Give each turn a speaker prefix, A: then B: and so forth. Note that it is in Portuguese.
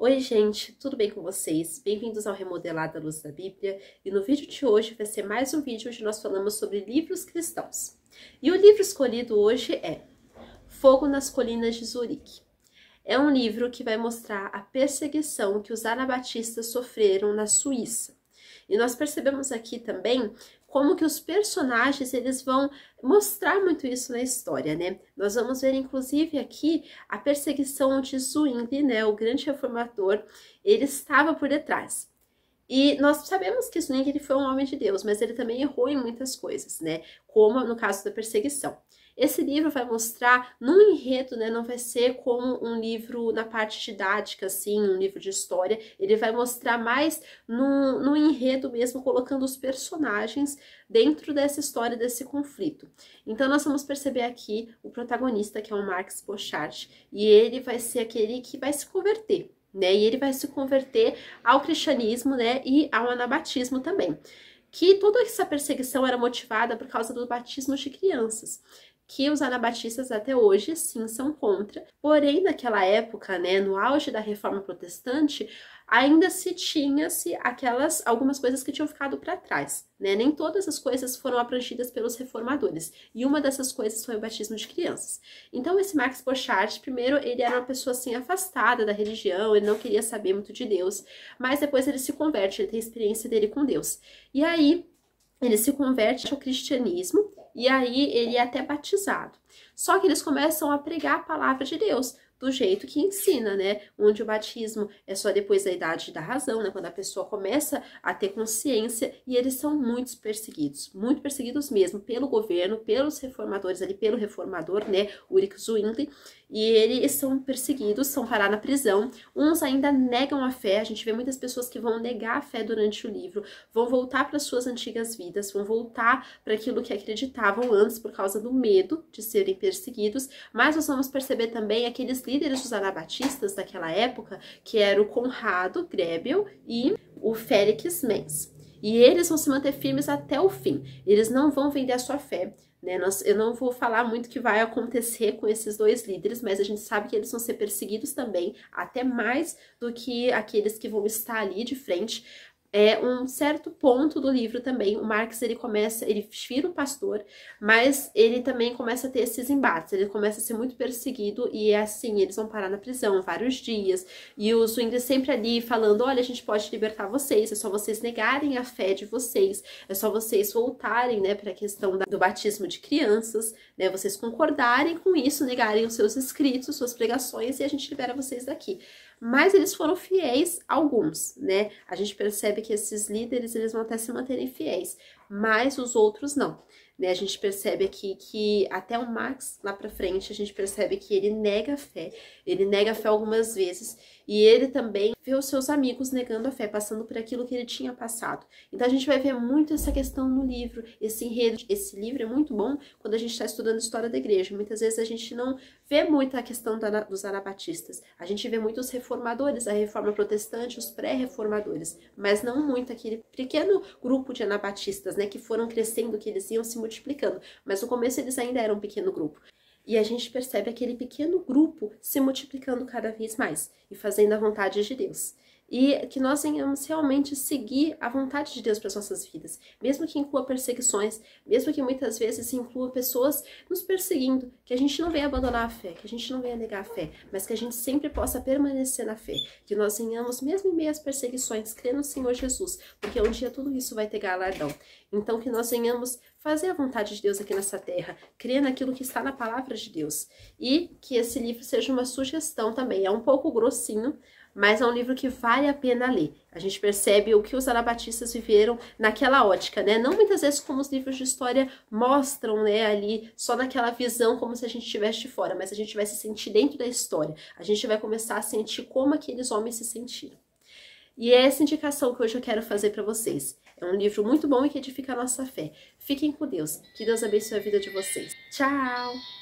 A: Oi gente, tudo bem com vocês? Bem-vindos ao Remodelado à Luz da Bíblia, e no vídeo de hoje vai ser mais um vídeo onde nós falamos sobre livros cristãos. E o livro escolhido hoje é Fogo nas Colinas de Zurique. É um livro que vai mostrar a perseguição que os anabatistas sofreram na Suíça. E nós percebemos aqui também como que os personagens eles vão mostrar muito isso na história, né? Nós vamos ver inclusive aqui a perseguição de Zwingli, né? O grande reformador, ele estava por detrás. E nós sabemos que Zwingli foi um homem de Deus, mas ele também errou em muitas coisas, né? Como no caso da perseguição. Esse livro vai mostrar, no enredo, né, não vai ser como um livro na parte didática, assim, um livro de história, ele vai mostrar mais no enredo mesmo, colocando os personagens dentro dessa história, desse conflito. Então nós vamos perceber aqui o protagonista, que é o Max Borchardt, e ele vai ser aquele que vai se converter, né, e ele vai se converter ao cristianismo, né, e ao anabatismo também. Que toda essa perseguição era motivada por causa do batismo de crianças, que os anabatistas até hoje sim são contra, porém naquela época, né, no auge da Reforma Protestante, ainda se tinha-se algumas coisas que tinham ficado para trás, né? Nem todas as coisas foram abrangidas pelos reformadores, e uma dessas coisas foi o batismo de crianças. Então esse Max Borchardt, primeiro, ele era uma pessoa assim afastada da religião, ele não queria saber muito de Deus, mas depois ele se converte, ele tem a experiência dele com Deus. E aí ele se converte ao cristianismo, e aí ele é até batizado. Só que eles começam a pregar a palavra de Deus do jeito que ensina, né? Onde o batismo é só depois da idade da razão, né? Quando a pessoa começa a ter consciência, e eles são muito perseguidos mesmo pelo governo, pelos reformadores ali, pelo reformador, né? Ulrich Zwingli, e eles são perseguidos, são parar na prisão. Uns ainda negam a fé, a gente vê muitas pessoas que vão negar a fé durante o livro, vão voltar para suas antigas vidas, vão voltar para aquilo que acreditavam antes por causa do medo de serem perseguidos, mas nós vamos perceber também aqueles líderes dos anabatistas daquela época, que era o Conrado Grebel e o Félix Menz. E eles vão se manter firmes até o fim, eles não vão vender a sua fé, né? Eu não vou falar muito o que vai acontecer com esses dois líderes, mas a gente sabe que eles vão ser perseguidos também, até mais do que aqueles que vão estar ali de frente. É um certo ponto do livro também, o Marx ele vira um pastor, mas ele também começa a ter esses embates, ele começa a ser muito perseguido, e é assim, eles vão parar na prisão vários dias, e o Zwingli sempre ali falando, olha, a gente pode libertar vocês, é só vocês negarem a fé de vocês, é só vocês voltarem, né, para a questão do batismo de crianças, né, vocês concordarem com isso, negarem os seus escritos, suas pregações, e a gente libera vocês daqui. Mas eles foram fiéis alguns, né? A gente percebe que esses líderes, eles vão até se manterem fiéis, mas os outros não, né? A gente percebe aqui que até o Max, lá pra frente, a gente percebe que ele nega a fé algumas vezes, e ele também vê os seus amigos negando a fé, passando por aquilo que ele tinha passado. Então a gente vai ver muito essa questão no livro, esse enredo. Esse livro é muito bom quando a gente está estudando história da igreja. Muitas vezes a gente não vê muito a questão dos anabatistas, a gente vê muito os reformadores, a reforma protestante, os pré-reformadores, mas não muito aquele pequeno grupo de anabatistas, né, que foram crescendo, que eles iam se multiplicando, mas no começo eles ainda eram um pequeno grupo. E a gente percebe aquele pequeno grupo se multiplicando cada vez mais e fazendo a vontade de Deus. E que nós venhamos realmente seguir a vontade de Deus para as nossas vidas, mesmo que inclua perseguições, mesmo que muitas vezes inclua pessoas nos perseguindo, que a gente não venha abandonar a fé, que a gente não venha negar a fé, mas que a gente sempre possa permanecer na fé, que nós venhamos, mesmo em meio às perseguições, crer no Senhor Jesus, porque um dia tudo isso vai ter galardão. Então que nós venhamos fazer a vontade de Deus aqui nessa terra, crer naquilo que está na palavra de Deus, e que esse livro seja uma sugestão também. É um pouco grossinho, mas é um livro que vale a pena ler. A gente percebe o que os anabatistas viveram naquela ótica, né? Não muitas vezes como os livros de história mostram, né, ali, só naquela visão, como se a gente estivesse de fora, mas a gente vai se sentir dentro da história. A gente vai começar a sentir como aqueles homens se sentiram. E é essa indicação que hoje eu quero fazer para vocês. É um livro muito bom e que edifica a nossa fé. Fiquem com Deus. Que Deus abençoe a vida de vocês. Tchau!